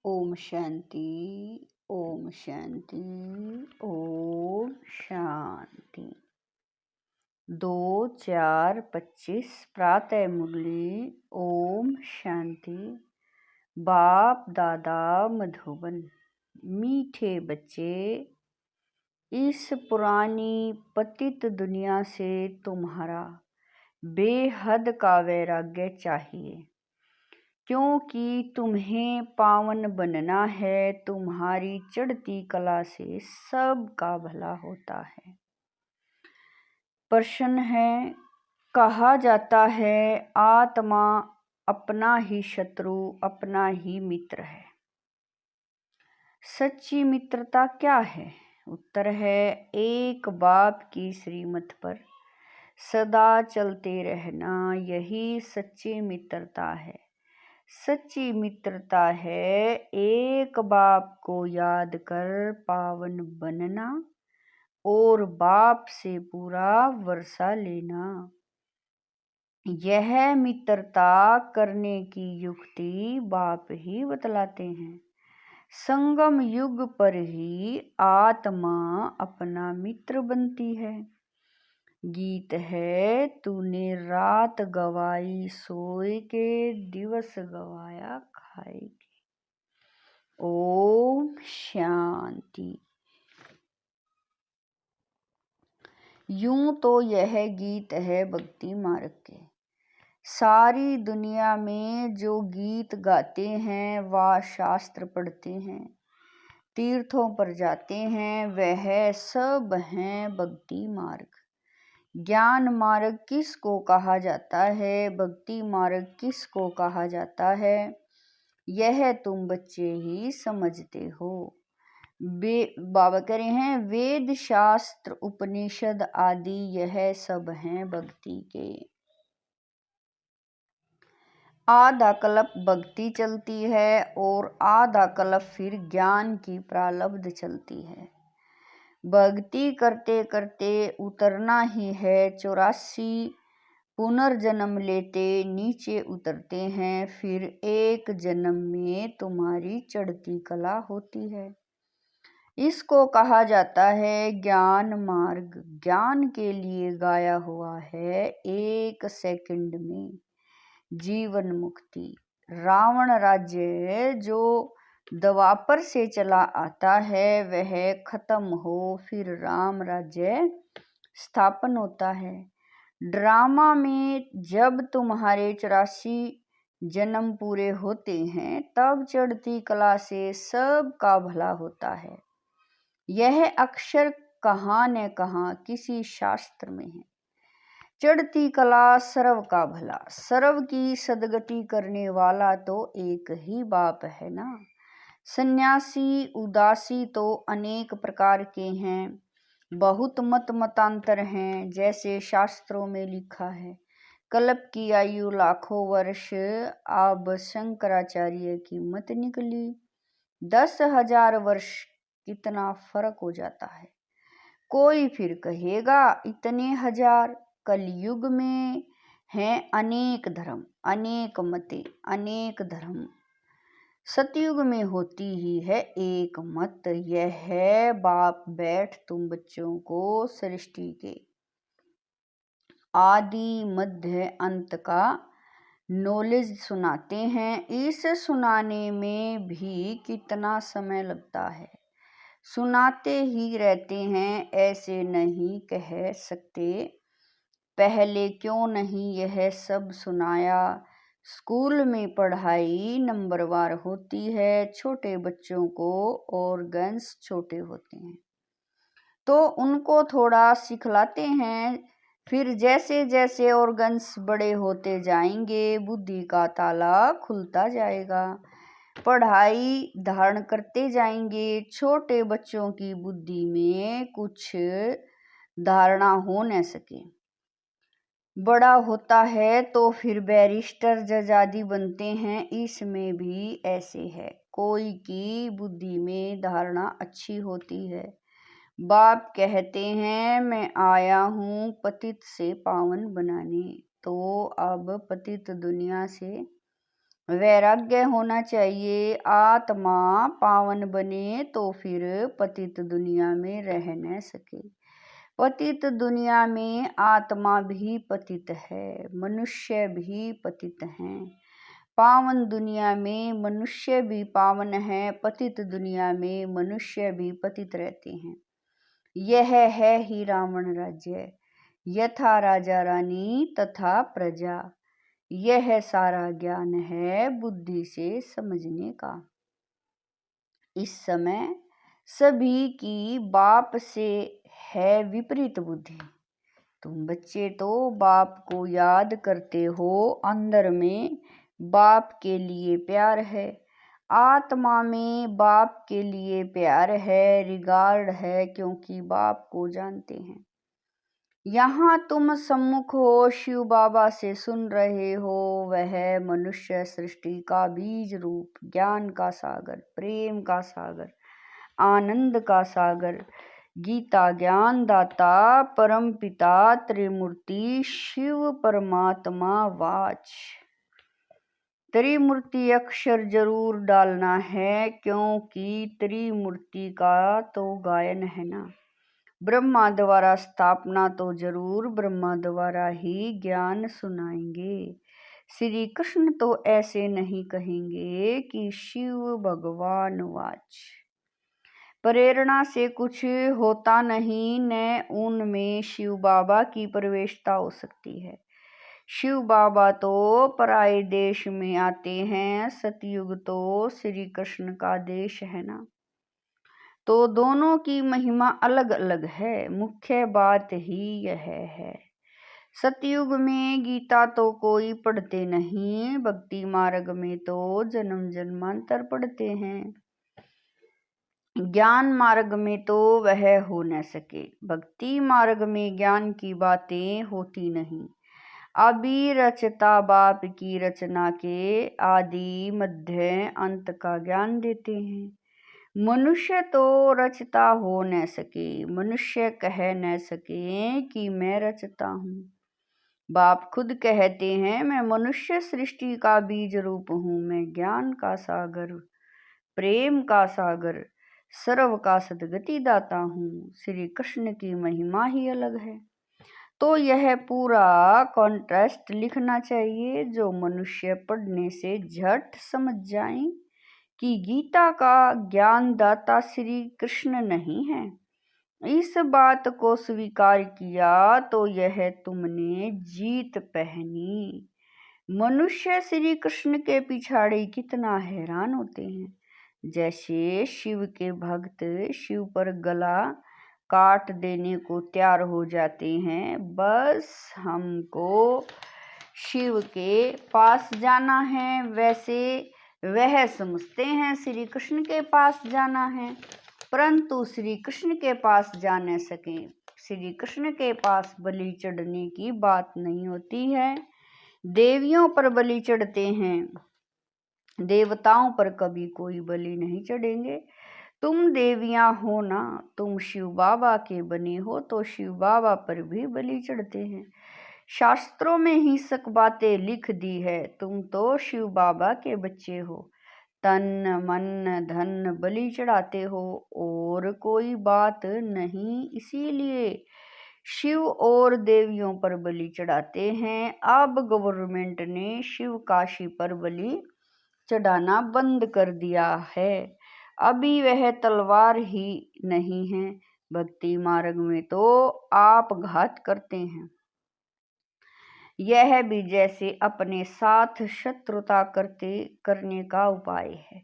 ओम शांति। ओम शांति। ओम शांति। 2-4-25 प्रातः मुरली। ओम शांति। बाप दादा मधुबन। मीठे बच्चे, इस पुरानी पतित दुनिया से तुम्हारा बेहद का वैराग्य चाहिए, क्योंकि तुम्हें पावन बनना है। तुम्हारी चढ़ती कला से सबका भला होता है। प्रश्न है, कहा जाता है आत्मा अपना ही शत्रु अपना ही मित्र है। सच्ची मित्रता क्या है? उत्तर है, एक बाप की श्रीमत पर सदा चलते रहना, यही सच्ची मित्रता है। सच्ची मित्रता है एक बाप को याद कर पावन बनना और बाप से पूरा वर्षा लेना। यह मित्रता करने की युक्ति बाप ही बतलाते हैं। संगम युग पर ही आत्मा अपना मित्र बनती है। गीत है, तूने रात गवाई सोए के, दिवस गवाया खाए के। ओम शांति। यूं तो यह गीत है भक्ति मार्ग के। सारी दुनिया में जो गीत गाते हैं व शास्त्र पढ़ते हैं, तीर्थों पर जाते हैं, वह सब हैं भक्ति मार्ग। ज्ञान मार्ग किसको कहा जाता है, भक्ति मार्ग किसको कहा जाता है, यह तुम बच्चे ही समझते हो। बाबा कह रहे हैं, वेद शास्त्र उपनिषद आदि यह सब हैं भक्ति के। आधा कल्प भक्ति चलती है और आधा कल्प फिर ज्ञान की प्रारब्ध चलती है। भक्ति करते करते उतरना ही है। 84 पुनर्जन्म लेते नीचे उतरते हैं, फिर एक जन्म में तुम्हारी चढ़ती कला होती है। इसको कहा जाता है ज्ञान मार्ग। ज्ञान के लिए गाया हुआ है 1 सेकंड में जीवन मुक्ति। रावण राज्य जो द्वापर से चला आता है वह खत्म हो, फिर राम राज्य स्थापन होता है। ड्रामा में जब तुम्हारे 84 जन्म पूरे होते हैं तब चढ़ती कला से सबका भला होता है। यह अक्षर कहाँ न कहाँ किसी शास्त्र में है। चढ़ती कला सर्व का भला। सर्व की सदगति करने वाला तो एक ही बाप है ना। सन्यासी उदासी तो अनेक प्रकार के हैं, बहुत मतांतर हैं। जैसे शास्त्रों में लिखा है, कल्प की आयु लाखों वर्ष, अब शंकराचार्य की मत निकली 10,000 वर्ष। कितना फर्क हो जाता है। कोई फिर कहेगा इतने हजार। कलयुग में हैं अनेक धर्म, अनेक मते, अनेक धर्म। सतयुग में होती ही है एक मत। यह है बाप बैठ तुम बच्चों को सृष्टि के आदि मध्य अंत का नॉलेज सुनाते हैं। इस सुनाने में भी कितना समय लगता है। सुनाते ही रहते हैं, ऐसे नहीं कह सकते पहले क्यों नहीं यह सब सुनाया। स्कूल में पढ़ाई नंबरवार होती है। छोटे बच्चों को ऑर्गन्स छोटे होते हैं तो उनको थोड़ा सिखलाते हैं। फिर जैसे जैसे ऑर्गन्स बड़े होते जाएंगे बुद्धि का ताला खुलता जाएगा। पढ़ाई धारण करते जाएंगे। छोटे बच्चों की बुद्धि में कुछ धारणा हो न सके। बड़ा होता है तो फिर बैरिस्टर जज आदि बनते हैं। इसमें भी ऐसे है, कोई की बुद्धि में धारणा अच्छी होती है। बाप कहते हैं मैं आया हूँ पतित से पावन बनाने। तो अब पतित दुनिया से वैराग्य होना चाहिए। आत्मा पावन बने तो फिर पतित दुनिया में रह न सके। पतित दुनिया में आत्मा भी पतित है, मनुष्य भी पतित हैं। पावन दुनिया में मनुष्य भी पावन है, पतित दुनिया में मनुष्य भी पतित रहते हैं। यह है ही रावण राज्य। यथा राजा रानी तथा प्रजा। यह सारा ज्ञान है बुद्धि से समझने का। इस समय सभी की बाप से है विपरीत बुद्धि। तुम बच्चे तो बाप को याद करते हो, अंदर में बाप के लिए प्यार है, आत्मा में बाप के लिए प्यार है, रिगार्ड है, क्योंकि बाप को जानते हैं। यहाँ तुम सम्मुख हो, शिव बाबा से सुन रहे हो, वह मनुष्य सृष्टि का बीज रूप, ज्ञान का सागर, प्रेम का सागर, आनंद का सागर, गीता ज्ञान दाता, परम पिता, त्रिमूर्ति, शिव परमात्मा वाच। त्रिमूर्ति अक्षर जरूर डालना है, क्योंकि त्रिमूर्ति का तो गायन है ना। ब्रह्मा द्वारा स्थापना तो जरूर ब्रह्मा द्वारा ही ज्ञान सुनाएंगे। श्री कृष्ण तो ऐसे नहीं कहेंगे कि शिव भगवान वाच। प्रेरणा से कुछ होता नहीं, न उनमें शिव बाबा की प्रवेशता हो सकती है। शिव बाबा तो पराये देश में आते हैं, सतयुग तो श्री कृष्ण का देश है ना। तो दोनों की महिमा अलग अलग है, मुख्य बात ही यह है। सतयुग में गीता तो कोई पढ़ते नहीं, भक्ति मार्ग में तो जन्म जन्मांतर पढ़ते हैं। ज्ञान मार्ग में तो वह हो न सके। भक्ति मार्ग में ज्ञान की बातें होती नहीं। अभी रचता बाप की रचना के आदि मध्य अंत का ज्ञान देते हैं। मनुष्य तो रचता हो न सके, मनुष्य कह न सके कि मैं रचता हूँ। बाप खुद कहते हैं, मैं मनुष्य सृष्टि का बीज रूप हूँ, मैं ज्ञान का सागर, प्रेम का सागर, सर्व का सद्गति दाता हूँ। श्री कृष्ण की महिमा ही अलग है। तो यह पूरा कॉन्ट्रास्ट लिखना चाहिए, जो मनुष्य पढ़ने से झट समझ जाएं कि गीता का ज्ञानदाता श्री कृष्ण नहीं है। इस बात को स्वीकार किया तो यह तुमने जीत पहनी। मनुष्य श्री कृष्ण के पिछाड़े कितना हैरान होते हैं। जैसे शिव के भक्त शिव पर गला काट देने को तैयार हो जाते हैं, बस हमको शिव के पास जाना है, वैसे वह समझते हैं श्री कृष्ण के पास जाना है, परंतु श्री कृष्ण के पास जा न सके। श्री कृष्ण के पास बलि चढ़ने की बात नहीं होती है। देवियों पर बलि चढ़ते हैं, देवताओं पर कभी कोई बलि नहीं चढ़ेंगे। तुम देवियां हो ना, तुम शिव बाबा के बने हो, तो शिव बाबा पर भी बलि चढ़ते हैं। शास्त्रों में हिंसक बातें लिख दी है, तुम तो शिव बाबा के बच्चे हो, तन मन धन बलि चढ़ाते हो, और कोई बात नहीं। इसीलिए शिव और देवियों पर बलि चढ़ाते हैं। अब गवर्नमेंट ने शिव काशी पर बलि चढ़ाना बंद कर दिया है। अभी वह तलवार ही नहीं है। भक्ति मार्ग में तो आप घात करते हैं। यह भी जैसे अपने साथ शत्रुता करने का उपाय है।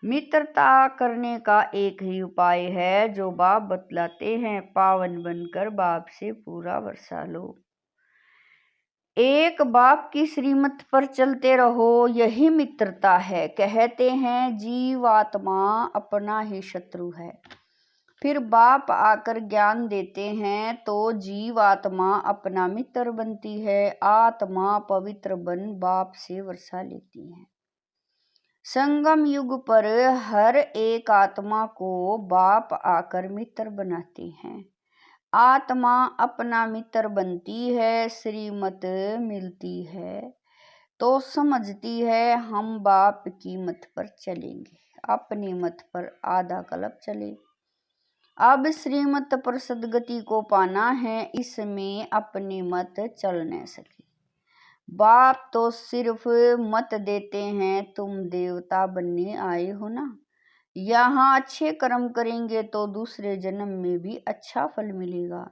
मित्रता करने का एक ही उपाय है, जो बाप बतलाते हैं, पावन बनकर बाप से पूरा वर्षा लो। एक बाप की श्रीमत पर चलते रहो, यही मित्रता है। कहते हैं जीवात्मा अपना ही शत्रु है। फिर बाप आकर ज्ञान देते हैं तो जीवात्मा अपना मित्र बनती है। आत्मा पवित्र बन बाप से वर्षा लेती है। संगम युग पर हर एक आत्मा को बाप आकर मित्र बनाते हैं। आत्मा अपना मित्र बनती है, श्रीमत मिलती है तो समझती है हम बाप की मत पर चलेंगे, अपनी मत पर आधा कल्प चले। अब श्रीमत पर सदगति को पाना है, इसमें अपनी मत चल न सके। बाप तो सिर्फ मत देते हैं, तुम देवता बनने आए हो ना। यहाँ अच्छे कर्म करेंगे तो दूसरे जन्म में भी अच्छा फल मिलेगा।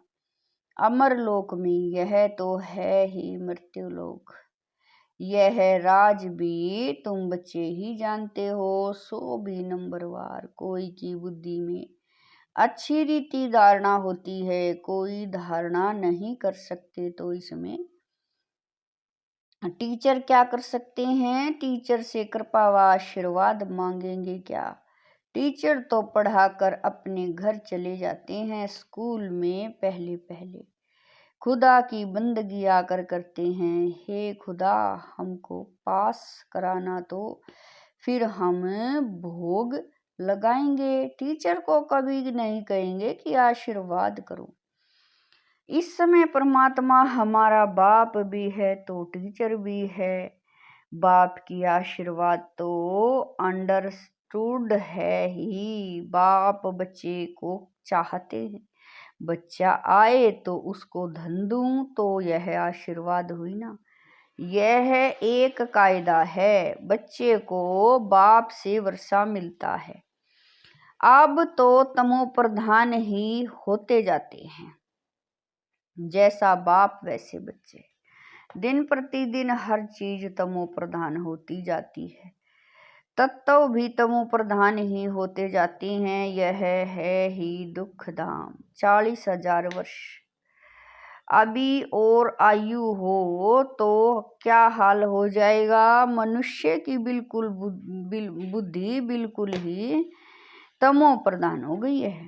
अमर लोक में यह तो है ही मृत्यु लोक। यह राज भी तुम बच्चे ही जानते हो, सो भी नंबरवार। कोई की बुद्धि में अच्छी रीति धारणा होती है, कोई धारणा नहीं कर सकते, तो इसमें टीचर क्या कर सकते हैं? टीचर से कृपा व आशीर्वाद मांगेंगे क्या? टीचर तो पढ़ाकर अपने घर चले जाते हैं। स्कूल में पहले पहले खुदा की बंदगी आकर करते हैं, हे खुदा हमको पास कराना तो फिर हम भोग लगाएंगे। टीचर को कभी नहीं कहेंगे कि आशीर्वाद करो। इस समय परमात्मा हमारा बाप भी है तो टीचर भी है। बाप की आशीर्वाद तो अंडरस्टूड है ही। बाप बच्चे को चाहते हैं, बच्चा आए तो उसको धन दूं तो यह आशीर्वाद हुई ना। यह एक कायदा है, बच्चे को बाप से वर्षा मिलता है। अब तो तमो प्रधान ही होते जाते हैं, जैसा बाप वैसे बच्चे। दिन प्रतिदिन हर चीज तमो प्रधान होती जाती है, तत्व भी तमो प्रधान ही होते जाते हैं। यह है ही दुख धाम। 40,000 वर्ष अभी और आयु हो तो क्या हाल हो जाएगा। मनुष्य की बिल्कुल बुद्धि बिल्कुल ही तमो प्रधान हो गई है।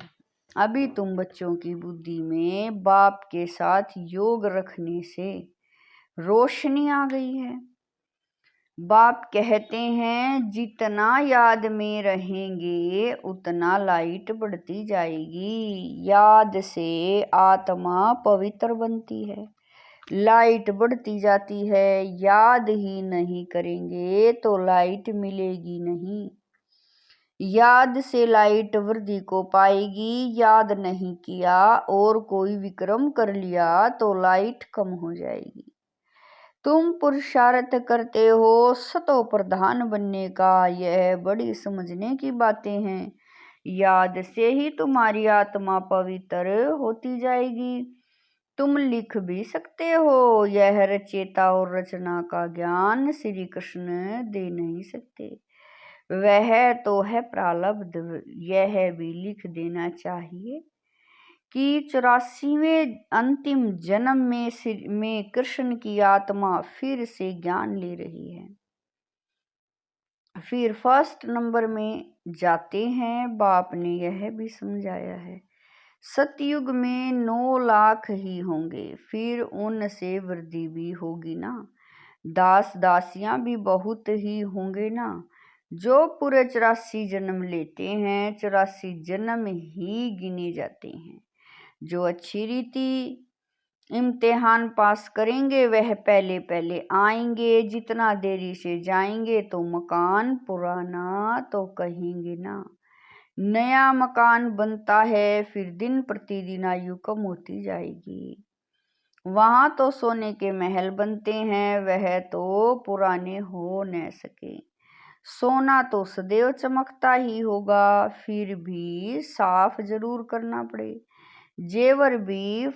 अभी तुम बच्चों की बुद्धि में बाप के साथ योग रखने से रोशनी आ गई है। बाप कहते हैं जितना याद में रहेंगे उतना लाइट बढ़ती जाएगी। याद से आत्मा पवित्र बनती है, लाइट बढ़ती जाती है। याद ही नहीं करेंगे तो लाइट मिलेगी नहीं। याद से लाइट वृद्धि को पाएगी। याद नहीं किया और कोई विक्रम कर लिया तो लाइट कम हो जाएगी। तुम पुरुषार्थ करते हो सतो प्रधान बनने का, यह बड़ी समझने की बातें हैं। याद से ही तुम्हारी आत्मा पवित्र होती जाएगी। तुम लिख भी सकते हो, यह रचेता और रचना का ज्ञान श्री कृष्ण दे नहीं सकते, वह तो है प्रारब्ध। यह भी लिख देना चाहिए कि 84वें अंतिम जन्म में कृष्ण की आत्मा फिर से ज्ञान ले रही है। फिर फर्स्ट नंबर में जाते हैं। बाप ने यह भी समझाया है सतयुग में 9 लाख ही होंगे, फिर उनसे वृद्धि भी होगी ना। दास दासियां भी बहुत ही होंगे ना। जो पूरे 84 जन्म लेते हैं, 84 जन्म ही गिने जाते हैं। जो अच्छी रीति इम्तिहान पास करेंगे वह पहले पहले आएंगे। जितना देरी से जाएंगे तो मकान पुराना तो कहेंगे ना। नया मकान बनता है, फिर दिन प्रतिदिन आयु कम होती जाएगी। वहां तो सोने के महल बनते हैं, वह तो पुराने हो न सके। सोना तो सदैव चमकता ही होगा, फिर भी साफ जरूर करना पड़े। जेवर भी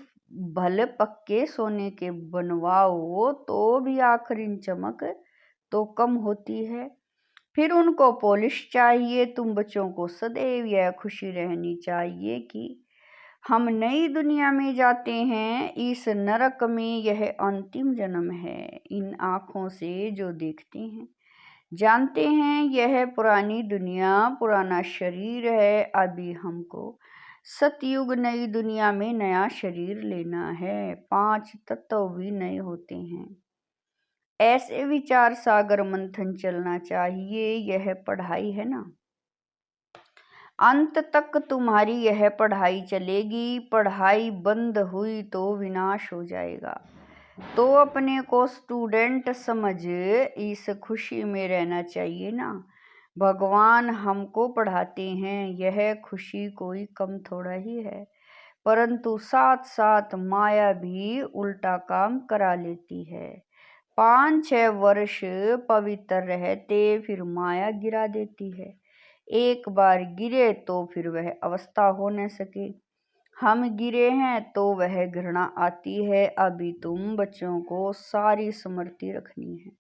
भले पक्के सोने के बनवाओ तो भी आखिरी चमक तो कम होती है। फिर उनको पॉलिश चाहिए। तुम बच्चों को सदैव यह खुशी रहनी चाहिए कि हम नई दुनिया में जाते हैं। इस नरक में यह अंतिम जन्म है। इन आँखों से जो देखते हैं जानते हैं यह पुरानी दुनिया पुराना शरीर है। अभी हमको सतयुग नई दुनिया में नया शरीर लेना है। 5 तत्व भी नए होते हैं। ऐसे विचार सागर मंथन चलना चाहिए। यह पढ़ाई है ना, अंत तक तुम्हारी यह पढ़ाई चलेगी। पढ़ाई बंद हुई तो विनाश हो जाएगा। तो अपने को स्टूडेंट समझ इस खुशी में रहना चाहिए ना। भगवान हमको पढ़ाते हैं, यह खुशी कोई कम थोड़ा ही है, परंतु साथ साथ माया भी उल्टा काम करा लेती है। 5-6 वर्ष पवित्र रहते फिर माया गिरा देती है। एक बार गिरे तो फिर वह अवस्था हो न सके। हम गिरे हैं तो वह घृणा आती है। अभी तुम बच्चों को सारी स्मृति रखनी है।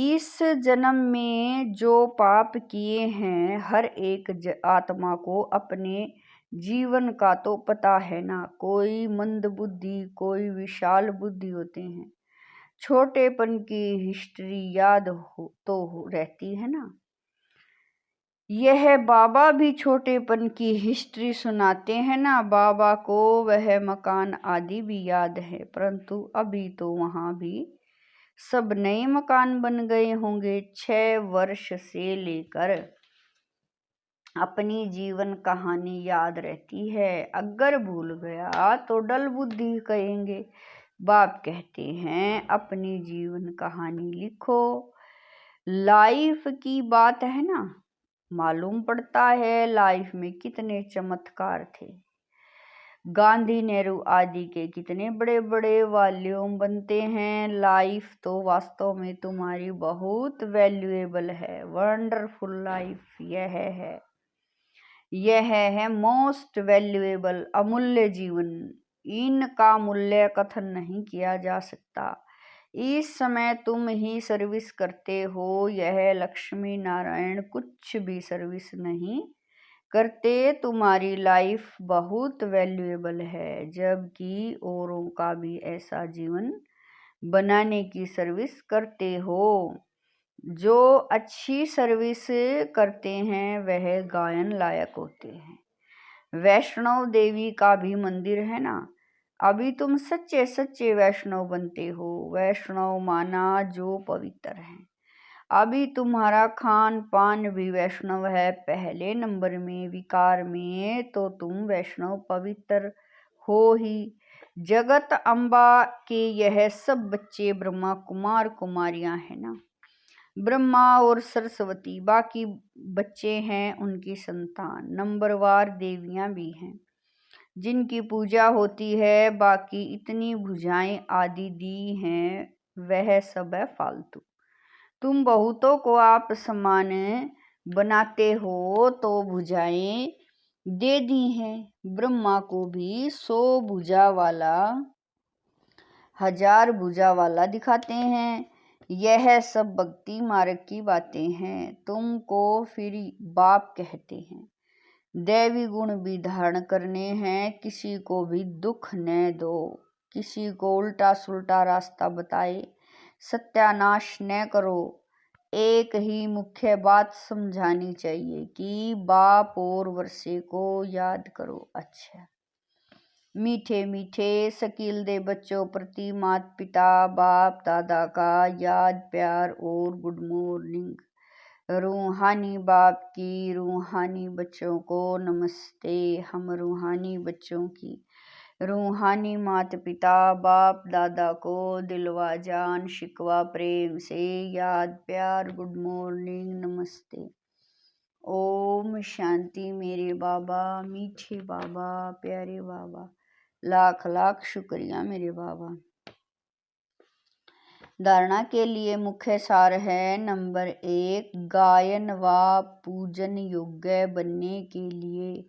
इस जन्म में जो पाप किए हैं, हर एक आत्मा को अपने जीवन का तो पता है ना। कोई मंद बुद्धि, कोई विशाल बुद्धि होते हैं। छोटेपन की हिस्ट्री याद रहती है ना। यह बाबा भी छोटेपन की हिस्ट्री सुनाते हैं ना। बाबा को वह मकान आदि भी याद है, परंतु अभी तो वहाँ भी सब नए मकान बन गए होंगे। 6 वर्ष से लेकर अपनी जीवन कहानी याद रहती है। अगर भूल गया तो डल बुद्धि कहेंगे। बाप कहते हैं अपनी जीवन कहानी लिखो। लाइफ की बात है ना। मालूम पड़ता है लाइफ में कितने चमत्कार थे। गांधी, नेहरू आदि के कितने बड़े बड़े वॉल्यूम बनते हैं। लाइफ तो वास्तव में तुम्हारी बहुत वैल्यूएबल है। वंडरफुल लाइफ यह है मोस्ट वैल्यूएबल, अमूल्य जीवन। इनका मूल्य कथन नहीं किया जा सकता। इस समय तुम ही सर्विस करते हो। यह लक्ष्मी नारायण कुछ भी सर्विस नहीं करते। तुम्हारी लाइफ बहुत वैल्यूएबल है, जबकि औरों का भी ऐसा जीवन बनाने की सर्विस करते हो। जो अच्छी सर्विस करते हैं वह गायन लायक होते हैं। वैष्णव देवी का भी मंदिर है ना। अभी तुम सच्चे सच्चे वैष्णव बनते हो। वैष्णव माना जो पवित्र है। अभी तुम्हारा खान पान भी वैष्णव है। पहले नंबर में विकार में तो तुम वैष्णव पवित्र हो ही। जगत अम्बा के यह सब बच्चे ब्रह्मा कुमार कुमारियां हैं ना। ब्रह्मा और सरस्वती बाकी बच्चे हैं, उनकी संतान। नंबरवार देवियां भी हैं जिनकी पूजा होती है। बाकी इतनी भुजाएं आदि दी हैं, वह सब है फालतू। तुम बहुतों को आप समान बनाते हो तो भुजाएं दे दी हैं। ब्रह्मा को भी 100 भुजा वाला, 1000 भुजा वाला दिखाते हैं। यह सब भक्ति मार्ग की बातें हैं। तुमको फिर बाप कहते हैं। दैवी गुण भी धारण करने हैं। किसी को भी दुख न दो, किसी को उल्टा सुल्टा रास्ता बताए सत्यानाश न करो। एक ही मुख्य बात समझानी चाहिए कि बाप और वर्षे को याद करो। अच्छा, मीठे मीठे शकील दे बच्चों प्रति माता पिता बाप दादा का याद प्यार और गुड मॉर्निंग। रूहानी बाप की रूहानी बच्चों को नमस्ते। हम रूहानी बच्चों की रूहानी माता पिता बाप दादा को दिलवा जान शिकवा प्रेम से याद प्यार गुड मॉर्निंग नमस्ते। ओम शांति। मेरे बाबा, मीठे बाबा, प्यारे बाबा, लाख लाख शुक्रिया मेरे बाबा। धारणा के लिए मुख्य सार है। नंबर 1, गायन व पूजन योग्य बनने के लिए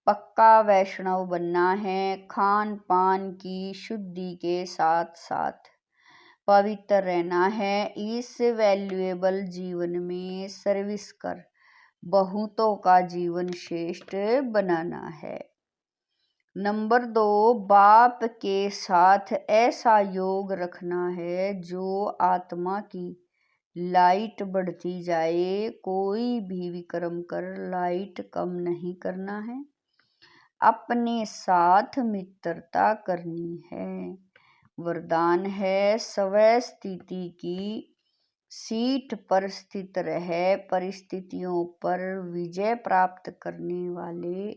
पक्का वैष्णव बनना है। खान पान की शुद्धि के साथ साथ पवित्र रहना है। इस वैल्यूएबल जीवन में सर्विस कर बहुतों का जीवन श्रेष्ठ बनाना है। नंबर 2, बाप के साथ ऐसा योग रखना है जो आत्मा की लाइट बढ़ती जाए। कोई भी विक्रम कर लाइट कम नहीं करना है। अपने साथ मित्रता करनी है। वरदान है स्वयं स्थिति की सीट पर स्थित रहे परिस्थितियों पर विजय प्राप्त करने वाले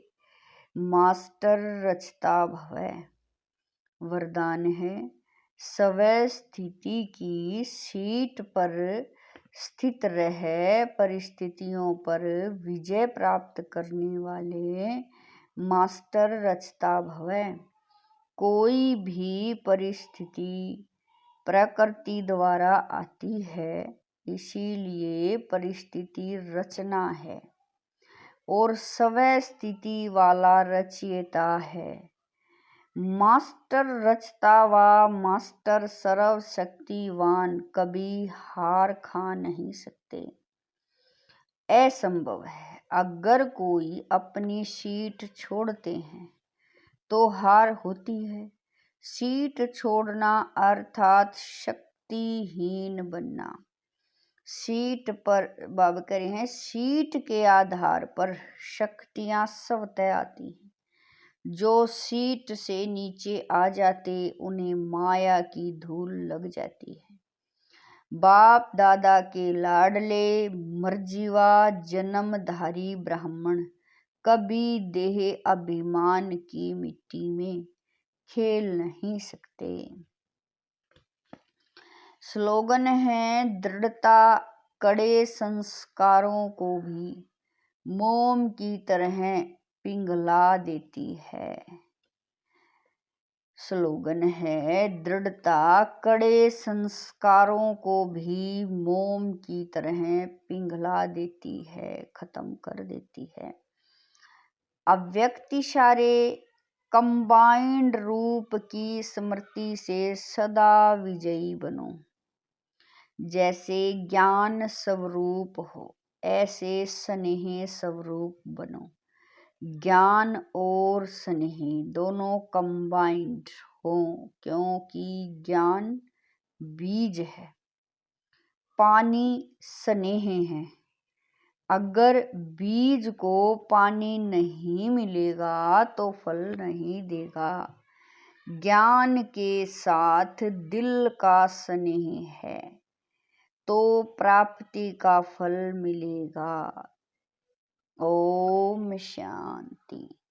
मास्टर रचता भवै। वरदान है स्वयं स्थिति की सीट पर स्थित रह परिस्थितियों पर विजय प्राप्त करने वाले मास्टर रचता भवै। कोई भी परिस्थिति प्रकृति द्वारा आती है, इसीलिए परिस्थिति रचना है और स्वयं स्थिति वाला रचयिता है। मास्टर रचता व मास्टर सर्वशक्तिवान कभी हार खा नहीं सकते। असंभव है। अगर कोई अपनी सीट छोड़ते हैं तो हार होती है। सीट छोड़ना अर्थात शक्तिहीन बनना। सीट पर बाब करे हैं, सीट के आधार पर शक्तियां स्वतः आती हैं। जो सीट से नीचे आ जाते उन्हें माया की धूल लग जाती है। बाप दादा के लाडले मर्जीवा जन्मधारी ब्राह्मण कभी देह अभिमान की मिट्टी में खेल नहीं सकते। स्लोगन है, दृढ़ता कड़े संस्कारों को भी मोम की तरह पिघला देती है। स्लोगन है, दृढ़ता कड़े संस्कारों को भी मोम की तरह पिघला देती है, खत्म कर देती है। अव्यक्त इशारे कंबाइंड रूप की स्मृति से सदा विजयी बनो। जैसे ज्ञान स्वरूप हो, ऐसे स्नेह स्वरूप बनो। ज्ञान और स्नेह दोनों कंबाइंड हो, क्योंकि ज्ञान बीज है, पानी स्नेह है। अगर बीज को पानी नहीं मिलेगा तो फल नहीं देगा। ज्ञान के साथ दिल का स्नेह है तो प्राप्ति का फल मिलेगा। ओम शांति।